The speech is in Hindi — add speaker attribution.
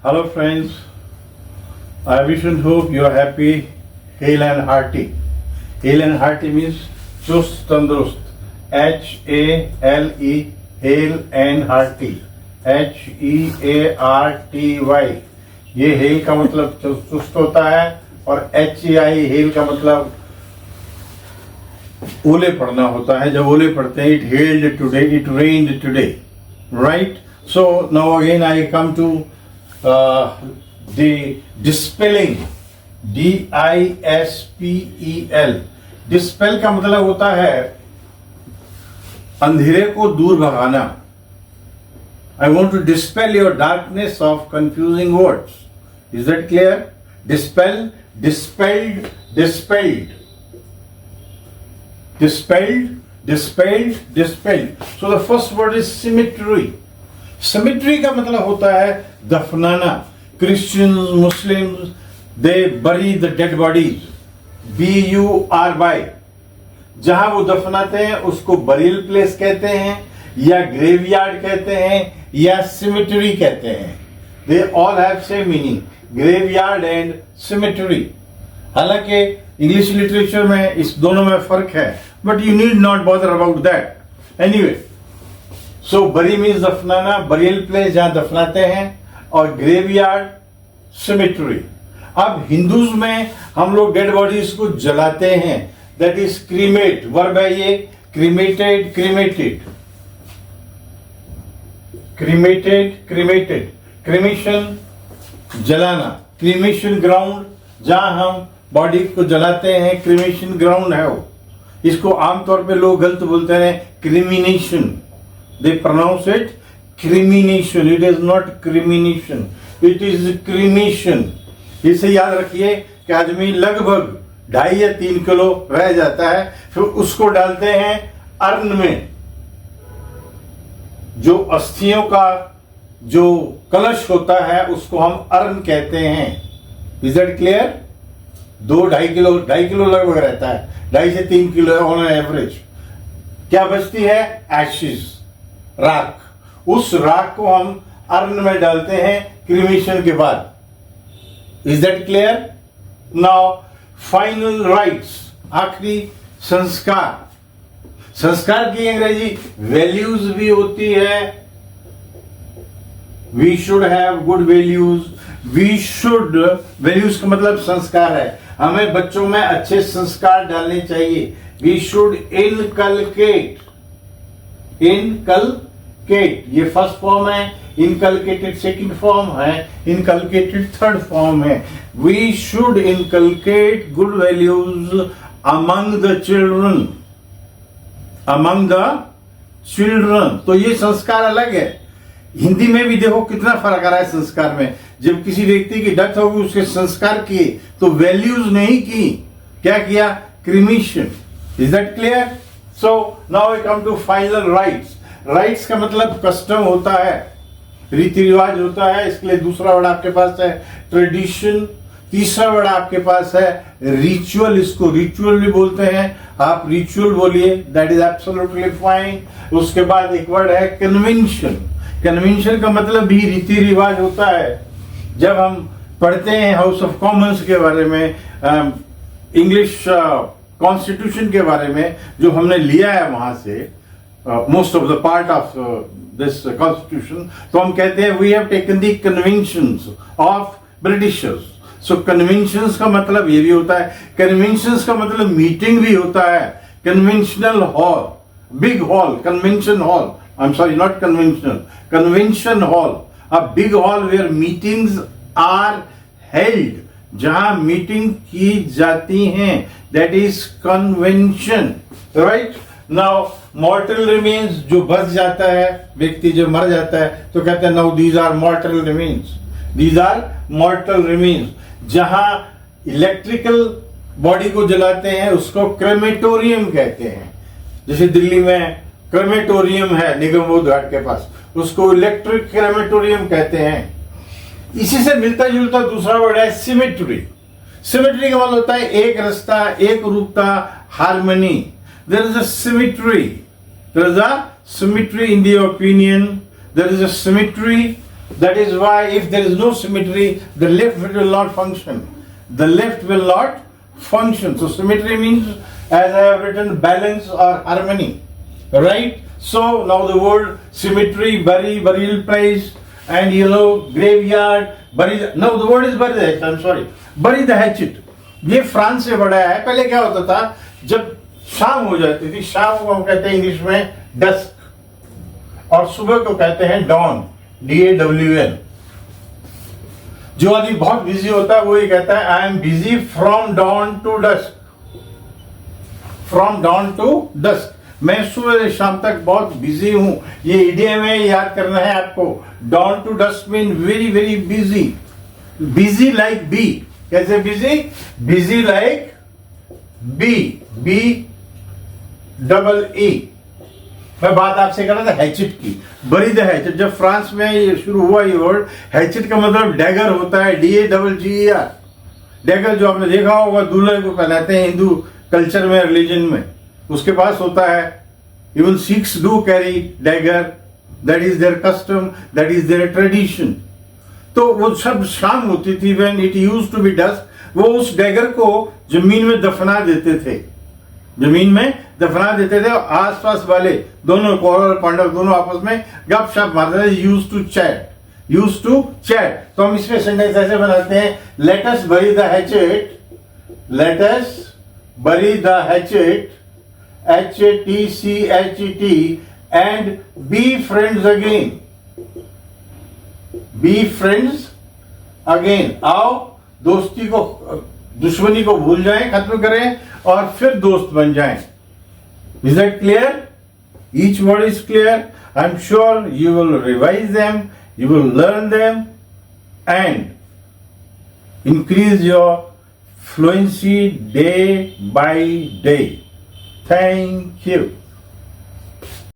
Speaker 1: Hello friends, I wish and hope you are happy, hale and hearty. Hale and hearty means chust tandurust. HALE, hale and hearty. HEARTY. ये हेल का मतलब चुस्त होता है और HEI हेल का मतलब ओले पड़ना होता है. जब ओले पड़ते हैं, it hailed today, it rained today, right? So now again I come to the dispelling. DISPEL. dispel का मतलब होता है अंधेरे को दूर भगाना. I want to dispel your darkness of confusing words. Is that clear? Dispel, dispelled, dispelled. Dispelled, dispelled, dispelled. So the first word is symmetry. Symmetry का मतलब होता है दफनाना. Christians, Muslims, they bury the dead bodies. BURY. जहां वो दफनाते हैं उसको बरियल प्लेस कहते हैं या ग्रेवयार्ड कहते हैं या सिमेट्री कहते हैं. They all have same meaning, graveyard and cemetery. हालांकि इंग्लिश लिटरेचर में इस दोनों में फर्क है, but you need not bother about that. Anyway, so bury means दफनाना, burial place जहां दफनाते हैं, और ग्रेवयार्ड सिमेट्री. अब हिंदूज में हम लोग डेड बॉडीज को जलाते हैं, दैट इज क्रीमेट. वर्ब है ये, cremated, cremated, cremated, cremated. Cremation जलाना. क्रीमेशन ग्राउंड जहां हम बॉडी को जलाते हैं, क्रीमेशन ग्राउंड है वो. इसको आमतौर पे लोग गलत बोलते हैं crimination. They pronounce it crimination. It is not crimination, it is cremation. इसे याद रखिए कि आदमी लगभग 2.5 या 3 किलो रह जाता है, फिर उसको डालते हैं अर्न में. जो अस्थियों का जो कलश होता है उसको हम अर्न कहते हैं. Is that clear? 2-2.5 किलो लगभग रहता है, 2.5 से 3 किलो ऑन एवरेज. क्या बचती है? एशेस, राख. उस राख को हम अर्न में डालते हैं क्रीमेशन के बाद. Is that clear? Now final rites, आखिरी संस्कार. संस्कार की अंग्रेजी वैल्यूज भी होती है. We should have good values. We should, values का मतलब संस्कार है. हमें बच्चों में अच्छे संस्कार डालने चाहिए. We should inculcate. इनकलकेट ये फर्स्ट फॉर्म है, इनकलकेटेड सेकंड फॉर्म है, इनकलकेटेड थर्ड फॉर्म है. We should inculcate good values among the children. Among the children. तो ये संस्कार अलग है. हिंदी में भी देखो कितना फर्क आ रहा है संस्कार में. जब किसी व्यक्ति की डेथ होगी उसके संस्कार किए तो वैल्यूज नहीं की, क्या किया? Cremation. Is that clear? So now I come to final rites. Rites का मतलब कस्टम होता है, रीति रिवाज होता है. इसके लिए दूसरा वर्ड आपके पास है ट्रेडिशन. तीसरा वर्ड आपके पास है रिचुअल. इसको रिचुअल भी बोलते हैं, आप रिचुअल बोलिए, दैट इज एब्सोल्युटली फाइन. उसके बाद एक वर्ड है कन्वेंशन. कन्वेंशन का मतलब भी रीति रिवाज होता है. जब हम पढ़ते हैं हाउस ऑफ कॉमन्स के बारे में, इंग्लिश कॉन्स्टिट्यूशन के बारे में, जो हमने लिया है वहां से most of the part of this constitution, तो हम कहते हैं we have taken the conventions of Britishers. So conventions का मतलब ये भी होता है. कन्वेंशंस का मतलब मीटिंग भी होता है. Conventional hall, big hall, convention hall. I'm sorry, not conventional. Convention hall, a big hall where meetings are held. जहां मीटिंग की जाती हैं, that is convention, right? Now mortal remains, जो बच जाता है, व्यक्ति जो मर जाता है, तो कहते हैं now these are mortal remains. These are mortal remains. जहां इलेक्ट्रिकल बॉडी को जलाते हैं उसको क्रेमेटोरियम कहते हैं. जैसे दिल्ली में क्रेमेटोरियम है निगम बोध घाट के पास, उसको इलेक्ट्रिक क्रेमेटोरियम कहते हैं. इसी से मिलता जुलता दूसरा वर्ड है सिमेट्री. सिमेट्री का मतलब होता है एक रास्ता, एक रूपता, harmony. There is a symmetry. There is a symmetry in the opinion. There is a symmetry That is why if there is no symmetry, the left will not function. The left will not function. So symmetry means, as I have written, balance or harmony. Right? So now the word symmetry, bury, burial place, and graveyard, bury. No, the word is bury the hatchet. I'm sorry. Bury the hatchet. ये फ्रांस से बड़ा है. पहले क्या होता था, जब शाम हो जाती थी, शाम को हम कहते हैं इंग्लिश में डस्क, और सुबह को कहते हैं डॉन, DAWN. जो आदमी बहुत बिजी होता है वो ये कहता है I am busy from dawn to dusk. From dawn to dusk, मैं सुबह से शाम तक बहुत बिजी हूं. ये इडियम है, याद करना है आपको. Dawn to dusk mean very very busy. Busy like bee. कैसे busy? Busy like bee, BEE. मैं बात आपसे कर रहा था हैचेट की. बरी द हैचेट. जब फ्रांस में ये शुरू हुआ ये वर्ड, हैचेट का मतलब डैगर होता है, DAGGER. डैगर जो आपने देखा होगा दूल्हे को पहनाते हैं हिंदू कल्चर में, रिलीजन में, उसके पास होता है. Even Sikhs do carry dagger. That is their custom, that is their tradition. तो वो सब शाम होती थी, when it used to be dusk, वो उस डैगर को जमीन में दफना देते थे. जमीन में दफना देते थे. आसपास वाले दोनों, कौरव और पांडव दोनों आपस में गपशप मारते थे. Used to chat. तो हम इसमें सेंटेंस ऐसे बनाते हैं, लेट अस बरी द हैचेट, लेट अस बरी the hatchet, HATCHET, and be friends again. Be friends again. आओ दोस्ती को, दुश्मनी को भूल जाएं, खत्म करें और फिर दोस्त बन जाएं. Is that clear? Each word is clear. I'm sure you will revise them, you will learn them, and increase your fluency day by day. Thank you.